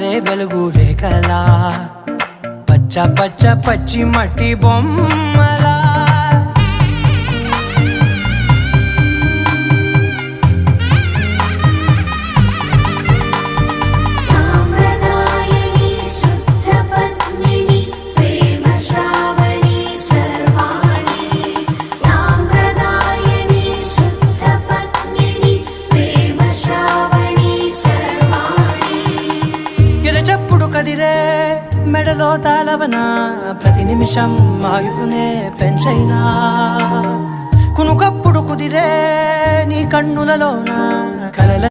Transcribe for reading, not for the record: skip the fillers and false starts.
జారే వెలుగు రేఖలా పచ్చ పచ్చ పచ్చి మట్టి బొమ్మలా కదిరే మెడలో తాళవన ప్రతి నిమిషం ఆయుధునే పెంచైనా కునుకప్పుడు కుదిరే నీ కన్నులలోన కలల